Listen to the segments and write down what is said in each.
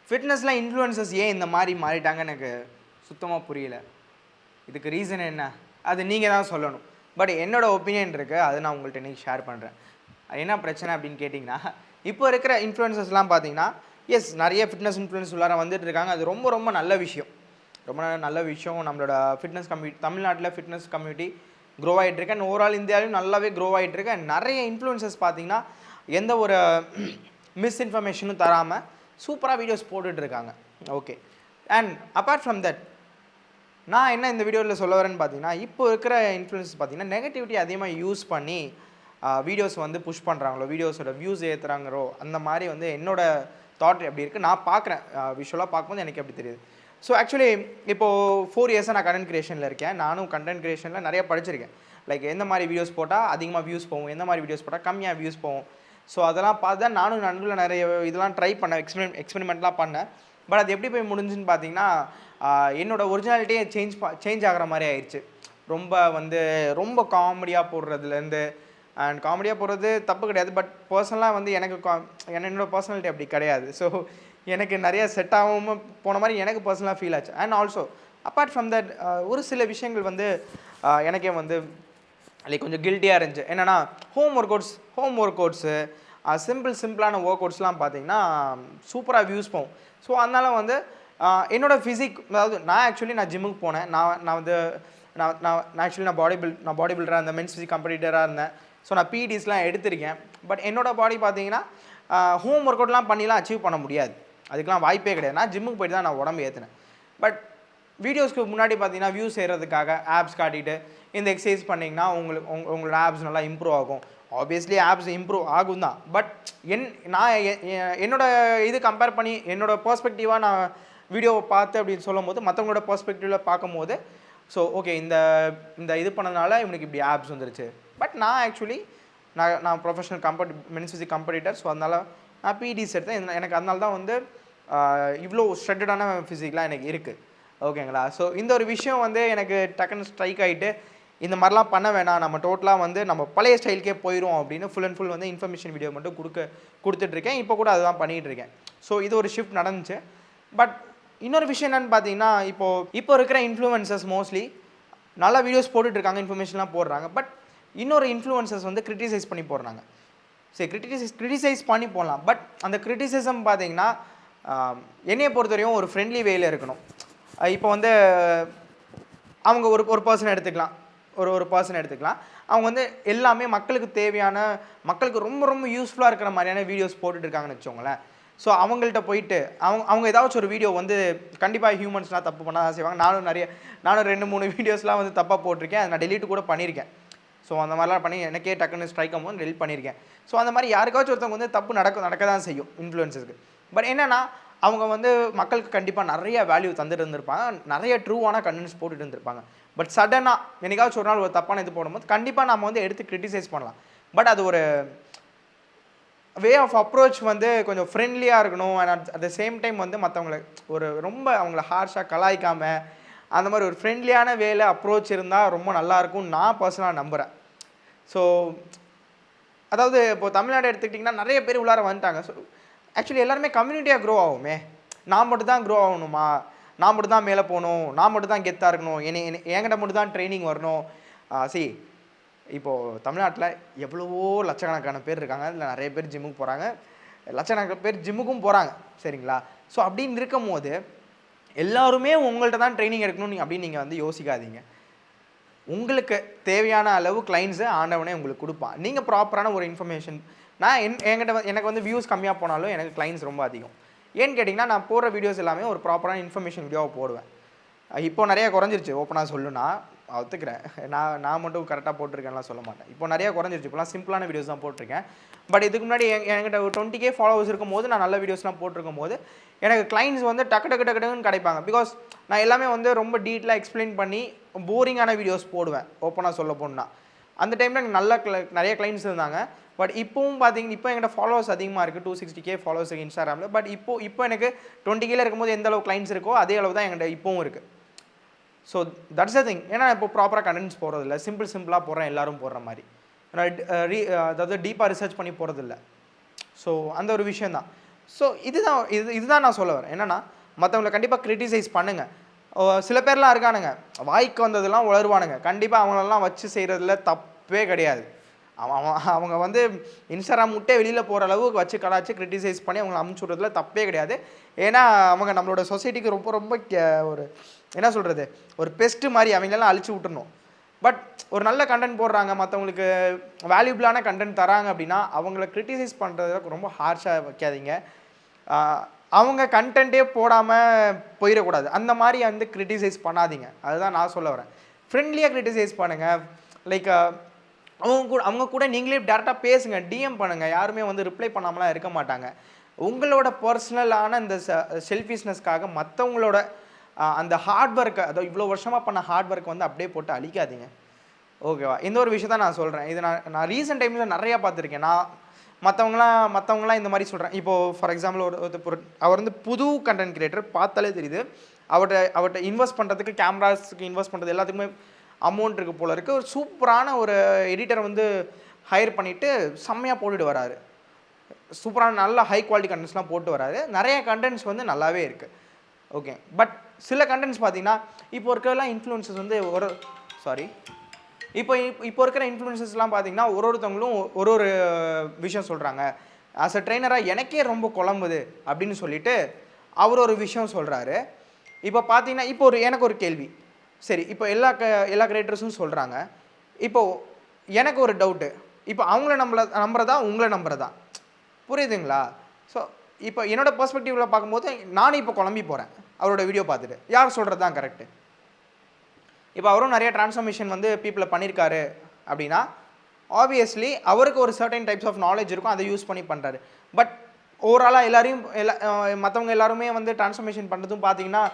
ஃபிட்னஸில் influences ஏன் இந்த மாதிரி மாறிட்டாங்க எனக்கு சுத்தமாக புரியல. இதுக்கு ரீசன் என்ன அது நீங்கள் தான் சொல்லணும். பட் என்னோடய ஒப்பீனியன் இருக்குது, அதை நான் உங்கள்கிட்ட இன்றைக்கி ஷேர் பண்ணுறேன். என்ன பிரச்சனை அப்படின்னு கேட்டிங்கன்னா, இப்போ இருக்கிற இன்ஃப்ளூயன்சஸ்லாம் பார்த்தீங்கன்னா எஸ் நிறைய ஃபிட்னஸ் இன்ஃப்ளூயன்ஸ் உள்ளார வந்துட்டு இருக்காங்க. அது ரொம்ப ரொம்ப நல்ல விஷயம், ரொம்ப நல்ல விஷயம். நம்மளோட ஃபிட்னஸ் கம்யூனிட்டி தமிழ்நாட்டில் ஃபிட்னஸ் கம்யூனிட்டி க்ரோ ஆகிட்டுருக்கு அண்ட் ஓவரால் இந்தியாவிலும் நல்லாவே க்ரோ ஆகிட்டுருக்கு. அண்ட் நிறைய இன்ஃப்ளூயன்சஸ் பார்த்தீங்கன்னா எந்த ஒரு மிஸ்இன்ஃபர்மேஷனும் தராமல் சூப்பராக வீடியோஸ் போட்டுட்ருக்காங்க. Okay, and apart from that நான் என்ன இந்த வீடியோவில் சொல்ல வரேன்னு பார்த்தீங்கன்னா, இப்போ இருக்கிற இன்ஃப்ளூயன்ஸ் பார்த்தீங்கன்னா நெகட்டிவிட்டி அதிகமாக யூஸ் பண்ணி வீடியோஸ் வந்து புஷ் பண்ணுறாங்களோ, வீடியோஸோட வியூஸ் ஏற்றுறாங்களோ, அந்த மாதிரி வந்து என்னோடய தாட் எப்படி இருக்குது நான் பார்க்குறேன். விஷுவலாக பார்க்கும்போது எனக்கு எப்படி தெரியுது. ஸோ ஆக்சுவலி இப்போது 4 இயர்ஸாக நான் கண்டென்ட் க்ரியேஷனில் இருக்கேன். நானும் கண்டென்ட் க்ரியேஷனில் நிறைய படிச்சிருக்கேன். லைக் எந்த மாதிரி வீடியோஸ் போட்டால் அதிகமாக வியூஸ் போகும், எந்த மாதிரி வீடியோஸ் போட்டால் கம்மியாக வியூஸ் போகும். ஸோ அதெல்லாம் பார்த்து தான் நானும் நடுவில் நிறைய இதெல்லாம் ட்ரை பண்ணேன், எக்ஸ்பெரிமெண்ட்லாம் பண்ணேன். பட் அது எப்படி போய் முடிஞ்சுன்னு பார்த்தீங்கன்னா, என்னோடய ஒரிஜினாலிட்டியே சேஞ்ச் ஆகிற மாதிரி ஆயிடுச்சு. ரொம்ப காமெடியாக போடுறதுலேருந்து, அண்ட் காமெடியாக போடுறது தப்பு கிடையாது. பட் பர்சனலாக வந்து என்னோடய பர்சனாலிட்டி அப்படி கிடையாது. ஸோ எனக்கு நிறைய செட் ஆகாமல் போன மாதிரி எனக்கு பர்சனலாக ஃபீல் ஆச்சு. And also apart from that ஒரு சில விஷயங்கள் வந்து எனக்கே வந்து லைக் கொஞ்சம் கில்ட்டியாக இருந்துச்சு. என்னென்னா ஹோம் ஒர்க் அவுட்ஸு சிம்பிளான ஒர்க் அவுட்ஸ்லாம் பார்த்தீங்கன்னா சூப்பராக வியூஸ் போகும். ஸோ அதனால் வந்து என்னோடய ஃபிசிக், அதாவது நான் ஜிம்முக்கு போனேன். நான் பாடி பில்டராக இருந்தேன், மென்ஸ் ஃபிசிக் காம்படிட்டராக இருந்தேன். ஸோ நான் பிடிஸ்லாம் எடுத்திருக்கேன். பட் என்னோடய பாடி பார்த்தீங்கன்னா ஹோம் ஒர்க் அவுட்லாம் பண்ணிலாம் அச்சீவ் பண்ண முடியாது, அதுக்கெலாம் வாய்ப்பே கிடையாது. நான் ஜிம்முக்கு போய்ட்டு தான் நான் உடம்பு ஏற்றினேன். பட் வீடியோஸ்க்கு முன்னாடி பார்த்தீங்கன்னா வியூஸ் ஏறுறதுக்காக ஆப்ஸ் காட்டிட்டு இந்த எக்ஸசைஸ் பண்ணிங்கன்னா உங்களோட ஆப்ஸ் நல்லா இம்ப்ரூவ் ஆகும். ஆப்வியஸ்லி ஆப்ஸ் இம்ப்ரூவ் ஆகும் தான். பட் என்னோட கம்பேர் பண்ணி என்னோடய பர்ஸ்பெக்டிவாக நான் வீடியோவை பார்த்து அப்படின்னு சொல்லும் போது மற்றவங்களோட பர்ஸ்பெக்டிவில் பார்க்கும்போது ஸோ ஓகே இந்த இது பண்ணதுனால இவனுக்கு இப்படி ஆப்ஸ் வந்துருச்சு. பட் நான் ஆக்சுவலி நான் professional men's physique competitor. So அதனால் நான் பிடிஸ் எடுத்தேன். எனக்கு அதனால தான் வந்து இவ்வளோ ஸ்ட்ரெட்டடான ஃபிசிக்லாம் எனக்கு இருக்குது. ஓகேங்களா? ஸோ இந்த ஒரு விஷயம் வந்து எனக்கு டக்குன்னு ஸ்ட்ரைக் ஆகிட்டு இந்த மாதிரிலாம் பண்ண வேணாம், நம்ம டோட்டலாக வந்து நம்ம பழைய ஸ்டைலுக்கே போயிடும் அப்படின்னு ஃபுல் அண்ட் ஃபுல் வந்து இன்ஃபர்மேஷன் வீடியோ மட்டும் கொடுத்துட்ருக்கேன். இப்போ கூட அதுதான் பண்ணிகிட்ருக்கேன். ஸோ இது ஒரு ஷிஃப்ட் நடந்துச்சு. பட் இன்னொரு விஷயம் என்னென்னு பார்த்தீங்கன்னா, இப்போ இருக்கிற இன்ஃப்ளூயன்சர்ஸ் மோஸ்ட்லி நல்லா வீடியோஸ் போட்டுட்ருக்காங்க, இன்ஃபர்மேஷன்லாம் போடுறாங்க. பட் இன்னொரு இன்ஃப்ளூயன்சர்ஸ் வந்து கிரிட்டிசைஸ் பண்ணி போடுறாங்க. சரி, கிரிட்டிசைஸ் பண்ணி போடலாம். பட் அந்த கிரிட்டிசிசம் பார்த்தீங்கன்னா என்னையை பொறுத்தவரையும் ஒரு ஃப்ரெண்ட்லி வேயில் இருக்கணும். இப்போ வந்து அவங்க ஒரு பர்சன் எடுத்துக்கலாம், ஒரு பர்சன் எடுத்துக்கலாம். அவங்க வந்து எல்லாமே மக்களுக்கு தேவையான, மக்களுக்கு ரொம்ப ரொம்ப யூஸ்ஃபுல்லாக இருக்கிற மாதிரியான வீடியோஸ் போட்டுட்ருக்காங்கன்னு வச்சுக்கோங்களேன். ஸோ அவங்கள்ட்ட போயிட்டு அவங்க ஏதாச்சும் ஒரு வீடியோ வந்து கண்டிப்பாக ஹியூமன்ஸ்லாம் தப்பு பண்ண தான் செய்வாங்க. நானும் 2-3 வீடியோஸ்லாம் வந்து தப்பாக போட்டிருக்கேன். அதை நான் டெலீட் கூட பண்ணியிருக்கேன். ஸோ அந்த மாதிரிலாம் பண்ணி எனக்கே டக்குன்னு ஸ்ட்ரைக் ஆகும்போது டெலிட் பண்ணியிருக்கேன். ஸோ அந்த மாதிரி யாருக்காச்சும் ஒருத்தவங்க வந்து தப்பு நடக்க தான் செய்யும் இன்ஃப்ளூயன்ஸஸ்க்கு. பட் என்னென்னா அவங்க வந்து மக்களுக்கு கண்டிப்பாக நிறைய வேல்யூ தந்துட்டு இருந்திருப்பாங்க, நிறைய ட்ரூவான கண்டென்ட்ஸ் போட்டுட்டு இருந்திருப்பாங்க. பட் சடனாக என்னைக்காச்சும் ஒரு நாள் ஒரு தப்பான இது போடும்போது கண்டிப்பாக நம்ம வந்து எடுத்து கிரிட்டிசைஸ் பண்ணலாம். பட் அது ஒரு வே ஆஃப் அப்ரோச் வந்து கொஞ்சம் ஃப்ரெண்ட்லியாக இருக்கணும். And at the same time வந்து மற்றவங்களை ரொம்ப அவங்கள ஹார்ஷாக கலாய்க்காமல் அந்த மாதிரி ஒரு ஃப்ரெண்ட்லியான வேலை அப்ரோச் இருந்தால் ரொம்ப நல்லாயிருக்கும்னு நான் பர்சனலாக நம்புகிறேன். ஸோ அதாவது இப்போது தமிழ்நாடு எடுத்துக்கிட்டிங்கன்னா நிறைய பேர் உள்ளார வந்துட்டாங்க. ஸோ ஆக்சுவலி எல்லாருமே கம்யூனிட்டியாக க்ரோ ஆகுமே. நான் மட்டும் தான் க்ரோ ஆகணுமா, நான் மட்டும் தான் மேலே போகணும், நான் மட்டும் தான் கெத்தாக இருக்கணும், என்கிட்ட மட்டும் தான் ட்ரைனிங் வரணும். இப்போது தமிழ்நாட்டில் எவ்வளவோ லட்சக்கணக்கான பேர் இருக்காங்க. அதில் நிறைய பேர் ஜிம்முக்கு போகிறாங்க, லட்சக்கணக்கான பேர் ஜிம்முக்கும் போகிறாங்க. சரிங்களா? ஸோ அப்படின்னு இருக்கும் போது எல்லாருமே உங்கள்கிட்ட தான் ட்ரைனிங் எடுக்கணும் அப்படின்னு நீங்கள் வந்து யோசிக்காதீங்க. உங்களுக்கு தேவையான அளவு கிளைண்ட்ஸை ஆண்டவனே உங்களுக்கு கொடுப்பான். நீங்கள் ப்ராப்பரான ஒரு இன்ஃபர்மேஷன், எனக்கு வந்து வியூஸ் கம்மியாக போனாலும் எனக்கு கிளைண்ட்ஸ் ரொம்ப அதிகம். ஏன்னு கேட்டிங்கன்னா நான் போடுற வீடியோஸ் எல்லாமே ஒரு ப்ராப்பரான இன்ஃபர்மேஷன் வீடியோவை போடுவேன். இப்போ நிறையா குறைஞ்சிருச்சு, ஓப்பனாக சொல்லுன்னா ஒத்துக்கிறேன். நான் மட்டும் கரெக்டாக போட்டிருக்கேன்லாம் சொல்ல மாட்டேன். இப்போ நிறையா குறைஞ்சிருச்சு. இப்போலாம் சிம்பிளான வீடியோஸ் தான் போட்டிருக்கேன். பட் இதுக்கு முன்னாடி என்கிட்ட ஒரு 20K ஃபாலோவர்ஸ் இருக்கும் போது, நான் நல்ல வீடியோஸ்லாம் போட்டிருக்கும் போது எனக்கு கிளைண்ட்ஸ் வந்து டக்குன்னு கிடைப்பாங்க. பிகாஸ் நான் எல்லாமே வந்து ரொம்ப டீட்டெயிலாக எக்ஸ்பிளைன் பண்ணி போரிங்கான வீடியோஸ் போடுவேன், ஓப்பனாக சொல்ல போனால். அந்த டைமில் எனக்கு நிறைய கிளைண்ட்ஸ் இருந்தாங்க. பட் இப்போவும் பார்த்தீங்கன்னா இப்போ என்கிட்ட ஃபாலோவர்ஸ் அதிகமாக இருக்குது, 260K ஃபாலோவர்ஸ் இருக்குது இன்ஸ்டாகிராமில். பட் இப்போ எனக்கு 20Kல இருக்கும்போது எந்த அளவு கிளைண்ட்ஸ் இருக்கோ அதே அளவு தான் என்கிட்ட இப்போவும் இருக்குது. So that's the thing. ஏன்னா இப்போ ப்ராப்பராக கண்டென்ட்ஸ் போடுறதில்ல, சிம்பிளாக போடுறேன் எல்லோரும் போடுற மாதிரி. அதாவது டீப்பாக ரிசர்ச் பண்ணி போகிறதில்ல. ஸோ அந்த ஒரு விஷயந்தான். ஸோ இதுதான் நான் சொல்ல வரேன். என்னென்னா மற்றவங்களை கண்டிப்பாக கிரிட்டிசைஸ் பண்ணுங்கள். சில பேர்லாம் இருக்கானுங்க, வாய்க்கு வந்ததெல்லாம் உளருவானுங்க. கண்டிப்பாக அவங்களெல்லாம் வச்சு செய்கிறதுல தப்பே கிடையாது. அவங்க வந்து இன்ஸ்டாகிராம் விட்டே வெளியில் போகிற அளவுக்கு வச்சு கலாச்சு கிரிட்டிசைஸ் பண்ணி அவங்களை அமுச்சு விட்றதுல தப்பே கிடையாது. ஏன்னா அவங்க நம்மளோட சொசைட்டிக்கு ரொம்ப ரொம்ப ஒரு என்ன சொல்கிறது, ஒரு பெஸ்ட்டு மாதிரி அவங்களெல்லாம் அழிச்சு விட்டுறணும். பட் ஒரு நல்ல கண்டென்ட் போடுறாங்க, மற்றவங்களுக்கு வேல்யூபிளான கண்டென்ட் தராங்க அப்படின்னா அவங்கள கிரிட்டிசைஸ் பண்ணுறதுக்கு ரொம்ப ஹார்ஷாக வைக்காதீங்க. அவங்க கண்டென்ட்டே போடாமல் போயிடக்கூடாது. அந்த மாதிரி வந்து கிரிட்டிசைஸ் பண்ணாதீங்க. அதுதான் நான் சொல்ல வரேன். ஃப்ரெண்ட்லியாக கிரிட்டிசைஸ் பண்ணுங்கள். லைக் அவங்க கூட நீங்களே டேரெக்டாக பேசுங்க, டிஎம் பண்ணுங்கள். யாருமே வந்து ரிப்ளை பண்ணாமலாம் இருக்க மாட்டாங்க. உங்களோட பர்சனலான இந்த செல்ஃபிஷ்னஸ்க்காக மற்றவங்களோட அந்த ஹார்ட் ஒர்க்கை, அதாவது இவ்வளோ வருஷமாக பண்ண ஹார்ட் ஒர்க் வந்து அப்படியே போட்டு அழிக்காதீங்க. ஓகேவா? இந்த ஒரு விஷயம் தான் நான் சொல்கிறேன். இது நான் ரீசெண்ட் டைம்ஸில் நிறையா பார்த்துருக்கேன். நான் மற்றவங்களாம் இந்த மாதிரி சொல்கிறேன். இப்போது ஃபார் எக்ஸாம்பிள் அவர் வந்து புது கண்டென்ட் கிரியேட்டர், பார்த்தாலே தெரியுது. அவர்கிட்ட இன்வெஸ்ட் பண்ணுறதுக்கு, கேமராஸுக்கு இன்வெஸ்ட் பண்ணுறது எல்லாத்துக்குமே அமௌண்ட் இருக்குது போல இருக்குது. ஒரு சூப்பரான ஒரு எடிட்டரை வந்து ஹையர் பண்ணிவிட்டு செம்மையாக போட்டுட்டு வராரு. சூப்பரான நல்ல ஹை குவாலிட்டி கண்டென்ட்ஸ்லாம் போட்டு வராரு. நிறைய கண்டென்ட்ஸ் வந்து நல்லாவே இருக்குது. ஓகே, பட் சில கண்டென்ட்ஸ் பார்த்தீங்கன்னா இப்போ இருக்கிறலாம் இன்ஃப்ளூயன்சஸ் வந்து இப்போ இருக்கிற இன்ஃப்ளூயன்சஸ்லாம் பார்த்தீங்கன்னா ஒருத்தவங்களும் ஒரு விஷயம் சொல்கிறாங்க. ஆஸ் அ ட்ரெயினராக எனக்கே ரொம்ப குழம்புது அப்படின்னு சொல்லிட்டு அவர் ஒரு விஷயம் சொல்கிறாரு. இப்போ பார்த்தீங்கன்னா எனக்கு ஒரு கேள்வி. சரி, இப்போ எல்லா கிரியேட்டர்ஸும் சொல்கிறாங்க. இப்போது எனக்கு ஒரு டவுட்டு. இப்போ அவங்கள நம்புறதா உங்களை நம்புறதா? புரியுதுங்களா? ஸோ இப்போ என்னோடய பெர்ஸ்பெக்டிவில் பார்க்கும்போது நானும் இப்போ குழம்பி போகிறேன் அவரோட வீடியோ பார்த்துட்டு. யார் சொல்கிறது தான் கரெக்டு? இப்போ அவரும் நிறைய டிரான்ஸ்ஃபர்மேஷன் வந்து பீப்புளை பண்ணியிருக்காரு அப்படின்னா ஆப்வியஸ்லி அவருக்கு ஒரு சர்டன் டைப்ஸ் ஆஃப் நாலேஜ் இருக்கும், அதை யூஸ் பண்ணி பண்ணுறாரு. பட் ஓவராலாக மற்றவங்க எல்லாருமே வந்து டிரான்ஸ்ஃபர்மேஷன் பண்ணுறதும் பார்த்தீங்கன்னா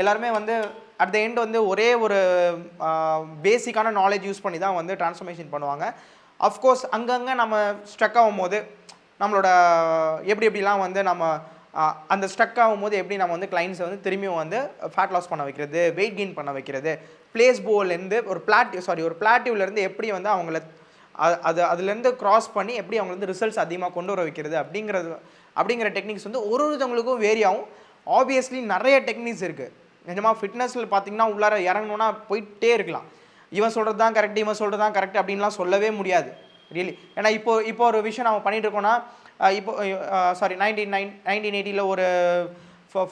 எல்லாருமே வந்து அட் த எண்ட் வந்து ஒரே ஒரு பேசிக்கான நாலேஜ் யூஸ் பண்ணி தான் வந்து டிரான்ஸ்ஃபர்மேஷன் பண்ணுவாங்க. அஃப்கோர்ஸ் அங்கங்கே நம்ம ஸ்ட்ரக் ஆகும் போது நம்மளோட எப்படிலாம் வந்து நம்ம அந்த ஸ்ட்ரக் ஆகும்போது எப்படி நம்ம வந்து கிளைண்ட்ஸை வந்து திரும்பியும் வந்து ஃபேட் லாஸ் பண்ண வைக்கிறது, வெயிட் கெயின் பண்ண வைக்கிறது, பிளேஸ் போலேருந்து ஒரு பிளாட்டிவ்லேருந்து எப்படி வந்து அவங்கள அதுலேருந்து க்ராஸ் பண்ணி எப்படி அவங்க வந்து ரிசல்ட்ஸ் அதிகமாக கொண்டு வர வைக்கிறது அப்படிங்கிற டெக்னிக்ஸ் வந்து ஒருத்தவங்களுக்கும் வேரி ஆகும். ஆப்வியஸ்லி நிறைய டெக்னிக்ஸ் இருக்குது. நிஜமாக ஃபிட்னஸில் பார்த்தீங்கன்னா உள்ளார இறங்கணுன்னா போயிட்டே இருக்கலாம். இவன் சொல்கிறது தான் கரெக்ட் அப்படின்லாம் சொல்லவே முடியாது ரியலி. ஏன்னா இப்போ ஒரு விஷயம் நம்ம பண்ணிகிட்டு இருக்கோன்னா, இப்போ 1980 ஒரு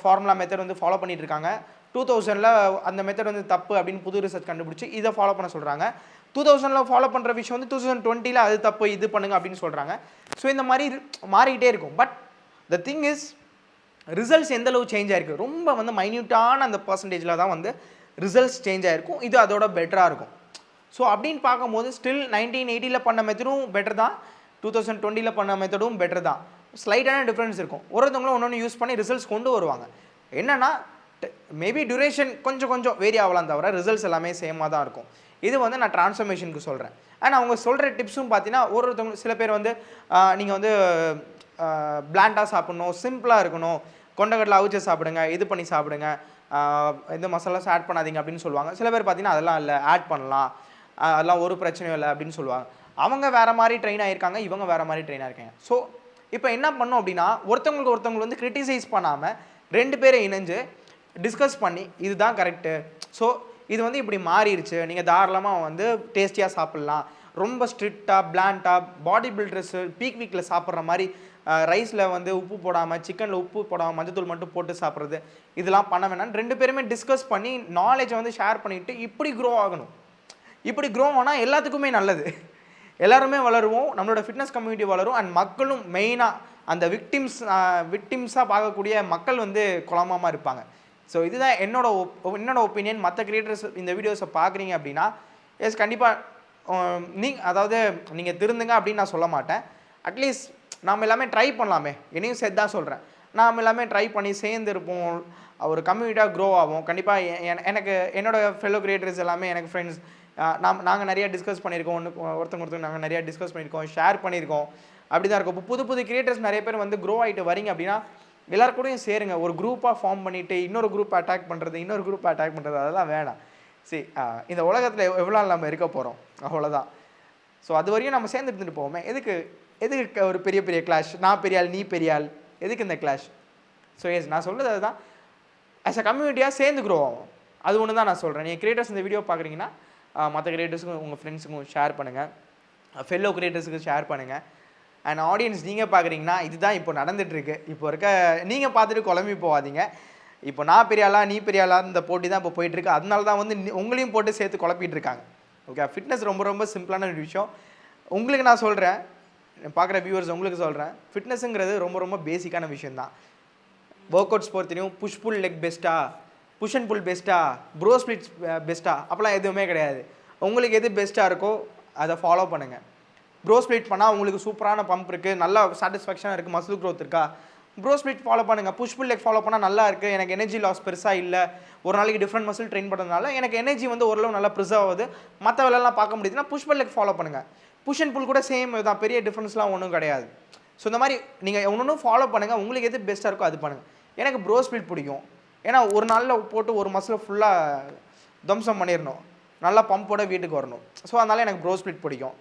ஃபார்முலா மெத்தட் வந்து ஃபாலோ பண்ணிட்டு இருக்காங்க. 2000 அந்த மெத்தட் வந்து தப்பு அப்படின்னு புது ரிசர்ச் கண்டுபிடிச்சி இதை ஃபாலோ பண்ண சொல்கிறாங்க. 2000 ஃபாலோ பண்ணுற விஷயம் வந்து 2020 அது தப்பு, இது பண்ணுங்க அப்படின்னு சொல்கிறாங்க. ஸோ இந்த மாதிரி மாறிக்கிட்டே இருக்கும். But the thing is results எந்தளவு சேஞ்ச் ஆகிருக்கு, ரொம்ப வந்து மைன்யூட்டான அந்த பர்சன்டேஜில் தான் வந்து ரிசல்ட்ஸ் சேஞ்ச் ஆகிருக்கும். இது அதோட பெட்டராக இருக்கும். ஸோ அப்படின்னு பார்க்கும்போது ஸ்டில் 1980 பண்ண மெத்தடும் பெட்டர் தான், 2020 பண்ண மெத்தடும் பெட்டர் தான். ஸ்லைட்டான டிஃப்ரென்ஸ் இருக்கும். ஒருத்தவங்களும் ஒன்று யூஸ் பண்ணி ரிசல்ட்ஸ் கொண்டு வருவாங்க. என்னென்னா மேபி டியூரேஷன் கொஞ்சம் வேரி ஆகலாம், தவிர ரிசல்ட்ஸ் எல்லாமே சேமாக தான் இருக்கும். இது வந்து நான் டிரான்ஸ்ஃபர்மேஷனுக்கு சொல்கிறேன். ஆனால் அவங்க சொல்கிற டிப்ஸும் பார்த்தீங்கன்னா ஒருத்தவங்க சில பேர் வந்து நீங்கள் வந்து பிளாண்டாக சாப்பிட்ணும், சிம்பிளாக இருக்கணும், கொண்டக்கடலை அவிச்சு சாப்பிடுங்க, இது பண்ணி சாப்பிடுங்க, எந்த மசாலாஸ் ஆட் பண்ணாதீங்க அப்படின்னு சொல்லுவாங்க. சில பேர் பார்த்தீங்கன்னா அதெல்லாம் இல்லை, ஆட் பண்ணலாம், அதெல்லாம் ஒரு பிரச்சனையும் இல்லை அப்படின்னு சொல்லுவாங்க. அவங்க வேறு மாதிரி ட்ரெயின் ஆகியிருக்காங்க, இவங்க வேறு மாதிரி ட்ரெயின் ஆகிருக்காங்க. ஸோ இப்போ என்ன பண்ணோம் அப்படின்னா ஒருத்தவங்க வந்து கிரிட்டிசைஸ் பண்ணாமல் 2 பேரை இணைஞ்சு டிஸ்கஸ் பண்ணி இதுதான் கரெக்டு, ஸோ இது வந்து இப்படி மாறிடுச்சு, நீங்கள் தாராளமாக வந்து டேஸ்டியாக சாப்பிட்லாம், ரொம்ப ஸ்ட்ரிக்டாக பிளாண்டாக பாடி பில்டர்ஸு பீக் வீக்கில் சாப்பிட்ற மாதிரி ரைஸில் வந்து உப்பு போடாமல், சிக்கனில் உப்பு போடாமல் மஞ்சத்தூள் மட்டும் போட்டு சாப்பிட்றது, இதெல்லாம் பண்ண வேணாம்னு 2 பேருமே டிஸ்கஸ் பண்ணி நாலேஜை வந்து ஷேர் பண்ணிவிட்டு இப்படி க்ரோ ஆகணும். இப்படி க்ரோ ஆனால் எல்லாத்துக்குமே நல்லது, எல்லாருமே வளருவோம், நம்மளோட ஃபிட்னஸ் கம்யூனிட்டி வளரும். அண்ட் மக்களும் மெயினாக அந்த விக்டிம்ஸாக பார்க்கக்கூடிய மக்கள் வந்து குழம்பமாக இருப்பாங்க. ஸோ இதுதான் என்னோட ஒப்பீனியன். மற்ற கிரியேட்டர்ஸ் இந்த வீடியோஸை பார்க்குறீங்க அப்படின்னா எஸ் கண்டிப்பாக அதாவது நீங்கள் திருந்துங்க அப்படின்னு நான் சொல்ல மாட்டேன். அட்லீஸ்ட் நாம் எல்லாமே ட்ரை பண்ணலாமே, என்னையும் சேர்த்து தான் சொல்கிறேன். நாம் எல்லாமே ட்ரை பண்ணி சேர்ந்துருப்போம், ஒரு கம்யூனிட்டியாக க்ரோ ஆகும். கண்டிப்பாக எனக்கு என்னோடய ஃபெல்லோ கிரியேட்டர்ஸ் எல்லாமே எனக்கு ஃப்ரெண்ட்ஸ், நாங்கள் நிறையா டிஸ்கஸ் பண்ணியிருக்கோம், ஒருத்தவங்க நாங்கள் நிறையா டிஸ்கஸ் பண்ணியிருக்கோம், ஷேர் பண்ணியிருக்கோம், அப்படி தான் இருக்கும். இப்போ புது கிரியேட்டர்ஸ் நிறைய பேர் வந்து க்ரோ ஆகிட்டு வரீங்க அப்படின்னா எல்லாருக்கூடையும் சேருங்க. ஒரு குரூப்பாக ஃபார்ம் பண்ணிவிட்டு இன்னொரு குரூப் அட்டாக் பண்ணுறது அதெல்லாம் வேணாம். சரி, இந்த உலகத்தில் எவ்வளோ நம்ம இருக்க போகிறோம், அவ்வளோதான். ஸோ அது வரையும் நம்ம சேர்ந்து இருந்துட்டு போவோமே, எதுக்கு ஒரு பெரிய கிளாஷ், நான் பெரியாள் நீ பெரியாள், எதுக்கு இந்த கிளாஷ்? ஸோ எஸ் நான் சொல்கிறது அதுதான், ஆஸ் அ கம்யூனிட்டியாக சேர்ந்து க்ரோ ஆகும். அது ஒன்று தான் நான் சொல்கிறேன். நீங்கள் கிரியேட்டர்ஸ் இந்த வீடியோ பார்க்குறீங்கன்னா மற்ற கிரியேட்டர்ஸுக்கும் உங்கள் ஃப்ரெண்ட்ஸுக்கும் ஷேர் பண்ணுங்கள், ஃபெல்லோ கிரியேட்டர்ஸுக்கு ஷேர் பண்ணுங்கள். அண்ட் ஆடியன்ஸ் நீங்கள் பார்க்குறீங்கன்னா இதுதான் இப்போ நடந்துகிட்ருக்கு. இப்போ இருக்க நீங்கள் பார்த்துட்டு குழம்பி போகாதீங்க. இப்போ நான் பெரிய ஆளா நீ பெரிய ஆளா இந்த போட்டி தான் இப்போ போயிட்டுருக்கு. அதனால தான் வந்து உங்களையும் போட்டு சேர்த்து குழப்பிட்டு இருக்காங்க. ஓகே, ஃபிட்னஸ் ரொம்ப ரொம்ப சிம்பிளான ஒரு விஷயம். உங்களுக்கு நான் சொல்கிறேன், பார்க்குற வியூவர்ஸ் உங்களுக்கு சொல்கிறேன், ஃபிட்னஸுங்கிறது ரொம்ப ரொம்ப பேசிக்கான விஷயந்தான். ஒர்க் அவுட்ஸ் பொறுத்தனையும் புஷ் புல் லெக் பெஸ்ட்டா, புஷ் அண்ட் புல் பெஸ்ட்டா, ப்ரோ ஸ்பிளிட்ஸ் பெஸ்ட்டா அப்போலாம் எதுவுமே கிடையாது. உங்களுக்கு எது பெஸ்ட்டாக இருக்கோ அதை ஃபாலோ பண்ணுங்கள். ப்ரோ ஸ்பிளிட் பண்ணால் உங்களுக்கு சூப்பரான பம்ப் இருக்குது, நல்லா சாட்டிஸ்ஃபேக்ஷனாக இருக்குது, மசில் க்ரோத் இருக்கா, ப்ரோ ஸ்பிளிட் ஃபாலோ பண்ணுங்கள். புஷ் புல் லெக் ஃபாலோ பண்ணால் நல்லா இருக்குது, எனக்கு எனர்ஜி லாஸ் பெருசாக இல்லை, ஒரு நாளைக்கு டிஃப்ரெண்ட் மசில் ட்ரெயின் பண்ணுறதுனால எனக்கு எனர்ஜி வந்து ஓரளவு நல்லா ப்ரிசர்வ் ஆகுது, மற்ற வேலைலாம் பார்க்க முடியுதுன்னா புஷ் புல் லெக் ஃபாலோ பண்ணுங்கள். புஷ் அண்ட் புல் கூட சேம் தான், பெரிய டிஃப்ரென்ஸ்லாம் ஒன்றும் கிடையாது. ஸோ இந்த மாதிரி நீங்கள் ஒன்று ஃபாலோ பண்ணுங்கள், உங்களுக்கு எது பெஸ்ட்டாக இருக்கோ அது பண்ணுங்கள். எனக்கு ப்ரோ ஸ்பிளிட் பிடிக்கும், ஏன்னா ஒரு நாளில் போட்டு ஒரு மசில் ஃபுல்லாக தம்சம் பண்ணிடணும், நல்லா பம்போட வீட்டுக்கு வரணும். ஸோ அதனால் எனக்கு ப்ரோ ஸ்பிளிட் பிடிக்கும்.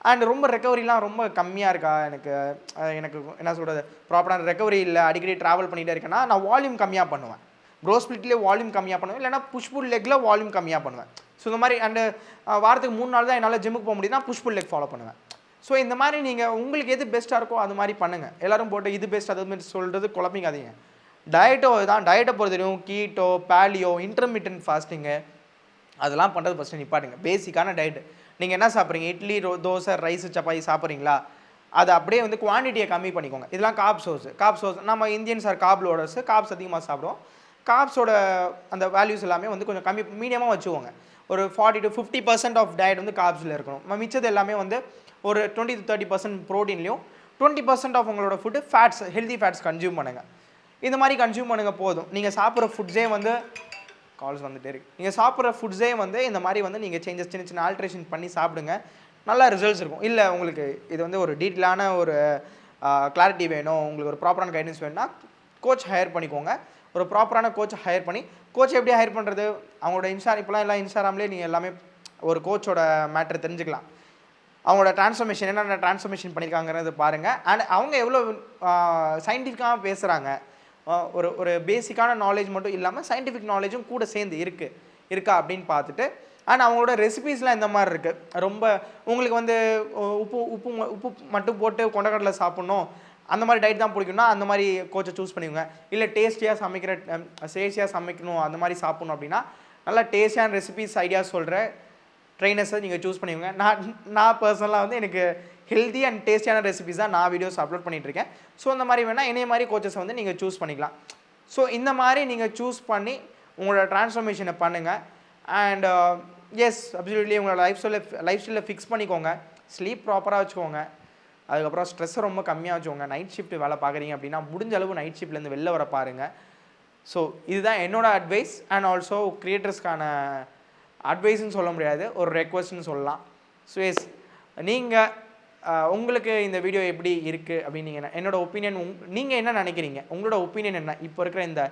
அண்ட் ரொம்ப ரெக்கவரிலாம் ரொம்ப கம்மியாக இருக்கா, எனக்கு என்ன சொல்கிறது, ப்ராப்பரான ரெக்கவரி இல்லை, அடிக்கடி ட்ராவல் பண்ணிகிட்டே இருக்கேன்னா நான் வால்யூம் கம்மியாக பண்ணுவேன். ப்ரோ ஸ்பிளிட்லேயே வால்யூம் கம்மியாக பண்ணுவேன், இல்லைனா புஷ் புல் லெக்கில் வால்யூம் கம்மியாக பண்ணுவேன். ஸோ இந்த மாதிரி அண்டு வாரத்துக்கு 3 நாள் தான் என்னால் ஜிம்முக்கு போக முடியுதுன்னா புஷ் புல் லெக் ஃபாலோ பண்ணுவேன். ஸோ இந்த மாதிரி நீங்கள் உங்களுக்கு எது பெஸ்ட்டாக இருக்கோ அது மாதிரி பண்ணுங்கள். எல்லோரும் போட்டு இது பெஸ்ட் அது மாதிரி சொல்கிறது குழப்பிக்காதீங்க. டயட்டோ தான், டயட்டை பொறுத்தவரையும் கீட்டோ, பேலியோ, இன்டர்மீடியன்ட் ஃபாஸ்டிங்கு அதெல்லாம் பண்ணுறது ஃபஸ்ட்டு நிப்பாட்டுங்க. பேசிக்கான டயட்டு. நீங்கள் என்ன சாப்பிட்றீங்க, இட்லி தோசை ரைஸு சப்பாத்தி சாப்பிட்றீங்களா, அது அப்படியே வந்து குவான்டிட்டியை கம்மி பண்ணிக்கோங்க. இதெல்லாம் காப் சோர்ஸ் நம்ம Indians are carb loaders, carbs அதிகமாக சாப்பிடுவோம். காப்ஸோட அந்த வேல்யூஸ் எல்லாமே வந்து கொஞ்சம் கம்மி மீடியமாக வச்சுக்கோங்க. ஒரு 40 to 50% ஆஃப் டயட் வந்து காப்ஸில் இருக்கணும். மிச்சது எல்லாமே வந்து ஒரு 20 to 30% ப்ரோட்டீன்லையும் 20% ஆஃப் உங்களோட food fats, healthy fats consume பண்ணுங்கள். இந்த மாதிரி கன்சியூம் பண்ணுங்கள் போதும். நீங்கள் சாப்பிட்ற ஃபுட்ஸே வந்து கால்ஸ் வந்துட்டே இருக்குது. நீங்கள் சாப்பிட்ற ஃபுட்ஸே வந்து இந்த மாதிரி வந்து நீங்கள் சேஞ்சஸ் சின்ன சின்ன ஆல்ட்ரேஷன் பண்ணி சாப்பிடுங்க, நல்லா ரிசல்ட்ஸ் இருக்கும். இல்லை உங்களுக்கு இது வந்து ஒரு டீட்டெயிலான ஒரு கிளாரிட்டி வேணும், உங்களுக்கு ஒரு ப்ராப்பரான கைடன்ஸ் வேணும்னா கோச் ஹையர் பண்ணிக்கோங்க. ஒரு ப்ராப்பரான கோச்சை ஹையர் பண்ணி, கோச் எப்படி ஹையர் பண்ணுறது, அவங்களோட இப்போலாம் எல்லாம் இன்ஸ்டாகிராம்லேயே நீங்கள் எல்லாமே ஒரு கோச்சோட மேட்ரு தெரிஞ்சுக்கலாம். அவங்களோட ட்ரான்ஸ்ஃபர்மேஷன் என்னென்ன ட்ரான்ஸ்ஃபர்மேஷன் பண்ணியிருக்காங்கிறது பாருங்கள். அண்ட் அவங்க எவ்வளோ சயின்டிஃபிக்காக பேசுகிறாங்க, ஒரு பேசிக்கான நாலேஜ் மட்டும் இல்லாமல் சயின்டிஃபிக் நாலேஜும் கூட சேர்ந்து இருக்கா அப்படின்னு பார்த்துட்டு, அண்ட் அவங்களோட ரெசிபீஸ்லாம் இந்த மாதிரி இருக்குது. ரொம்ப உங்களுக்கு வந்து உப்பு மட்டும் போட்டு கொண்டக்கடலை சாப்பிட்ணும், அந்த மாதிரி டயட் தான் பிடிக்கும்னா அந்த மாதிரி கோச்சை சூஸ் பண்ணிக்கோங்க. இல்லை டேஸ்டியாக சமைக்கணும் அந்த மாதிரி சாப்பிட்ணும் அப்படின்னா நல்லா டேஸ்டியான ரெசிபீஸ் ஐடியாஸ் சொல்கிற ட்ரைனர்ஸை நீங்கள் சூஸ் பண்ணிக்கோங்க. நான் பர்சனலாக வந்து எனக்கு ஹெல்தி அண்ட் டேஸ்டியான ரெசிபீஸ் தான் நான் வீடியோஸ் அப்லோட் பண்ணிகிட்ருக்கேன். ஸோ அந்த மாதிரி வேணால் என்னைய மாதிரி கோச்சஸை வந்து நீங்கள் சூஸ் பண்ணிக்கலாம். ஸோ இந்த மாதிரி நீங்கள் சூஸ் பண்ணி உங்களோட ட்ரான்ஸ்ஃபர்மேஷனை பண்ணுங்கள். அண்ட் எஸ் அப்சல்யூட்லி உங்களோட லைஃப் ஸ்டைலில் ஃபிக்ஸ் பண்ணிக்கோங்க. ஸ்லீப் ப்ராப்பராக வச்சுக்கோங்க. அதுக்கப்புறம் ஸ்ட்ரெஸ்ஸை ரொம்ப கம்மியாக வச்சுக்கோங்க. நைட் ஷிஃப்ட் வேலை பார்க்குறீங்க அப்படின்னா முடிஞ்ச அளவு நைட் ஷிஃப்ட்லேருந்து வெளில வர பாருங்கள். ஸோ இதுதான் என்னோட அட்வைஸ். அண்ட் ஆல்சோ கிரியேட்டர்ஸ்க்கான அட்வைஸ்ன்னு சொல்ல முடியாது, ஒரு ரெக்வஸ்ட்னு சொல்லலாம். ஸோ எஸ் நீங்கள் உங்களுக்கு இந்த வீடியோ எப்படி இருக்குது அப்படின்னு நீங்கள் என்னோடய ஒப்பீனியன் நீங்கள் என்ன நினைக்கிறீங்க, உங்களோட ஒப்பீனியன் என்ன, இப்போ இருக்கிற இந்த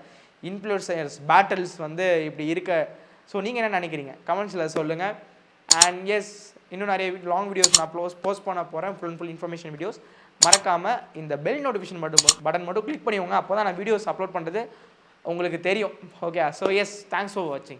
இன்ஃப்ளூயன்சர்ஸ் பேட்டில்ஸ் வந்து இப்படி இருக்க, ஸோ நீங்கள் என்ன நினைக்கிறீங்க கமெண்ட்ஸில் சொல்லுங்கள். அண்ட் எஸ் இன்னும் நிறைய லாங் வீடியோஸ் நான் போஸ்ட் பண்ண போகிறேன், ஃபுல் இன்ஃபர்மேஷன் வீடியோஸ். மறக்காமல் இந்த பெல் நோட்டிஃபிகேஷன் பட்டன் மட்டும் கிளிக் பண்ணிக்கோங்க, அப்போ தான் நான் வீடியோஸ் அப்லோட் பண்ணுறது உங்களுக்கு தெரியும். Okay, so S thanks for வாட்சிங்.